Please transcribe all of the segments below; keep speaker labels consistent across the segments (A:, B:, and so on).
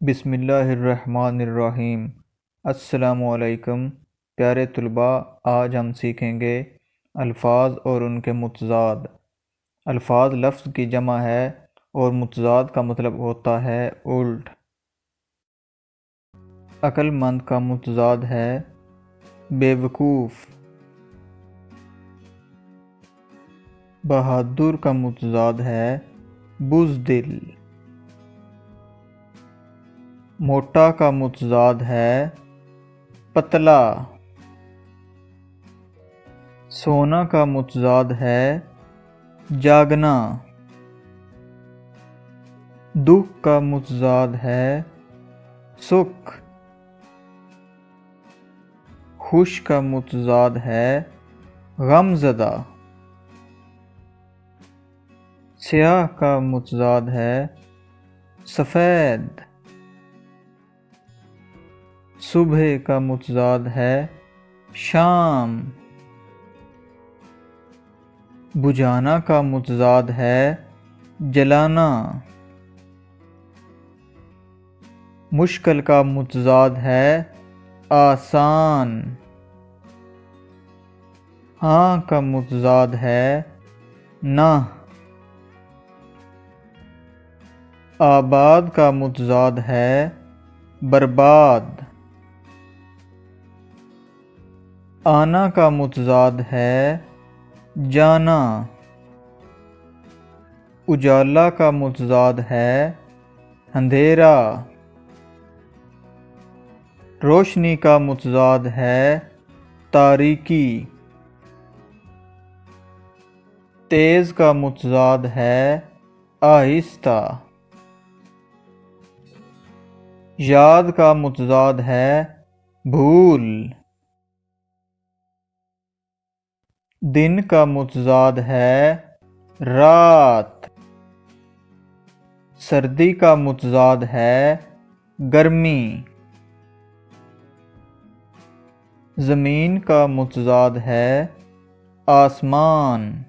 A: بسم اللہ الرحمن الرحیم۔ السلام علیکم پیارے طلباء، آج ہم سیکھیں گے الفاظ اور ان کے متضاد۔ الفاظ لفظ کی جمع ہے اور متضاد کا مطلب ہوتا ہے الٹ۔ عقل مند کا متضاد ہے بے وقوف۔ بہادر کا متضاد ہے بزدل۔ موٹا کا متضاد ہے پتلا۔ سونا کا متضاد ہے جاگنا۔ دکھ کا متضاد ہے سکھ۔ خوش کا متضاد ہے غم زدہ۔ سیاہ کا متضاد ہے سفید۔ صبح کا متضاد ہے شام۔ بجھانا کا متضاد ہے جلانا۔ مشکل کا متضاد ہے آسان۔ ہاں کا متضاد ہے نہ۔ آباد کا متضاد ہے برباد۔ آنا کا متضاد ہے جانا۔ اجالا کا متضاد ہے اندھیرا۔ روشنی کا متضاد ہے تاریکی۔ تیز کا متضاد ہے آہستہ۔ یاد کا متضاد ہے بھول۔ دن کا متضاد ہے رات۔ سردی کا متضاد ہے گرمی۔ زمین کا متضاد ہے آسمان۔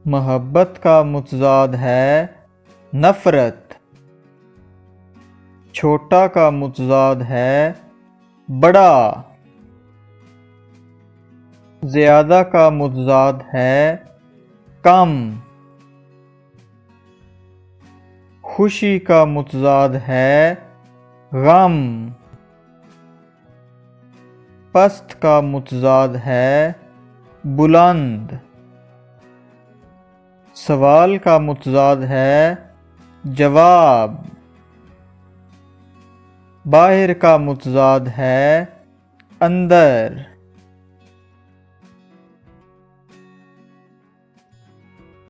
A: محبت کا متضاد ہے نفرت۔ چھوٹا کا متضاد ہے بڑا۔ زیادہ کا متضاد ہے کم۔ خوشی کا متضاد ہے غم۔ پست کا متضاد ہے بلند۔ سوال کا متضاد ہے جواب۔ باہر کا متضاد ہے اندر۔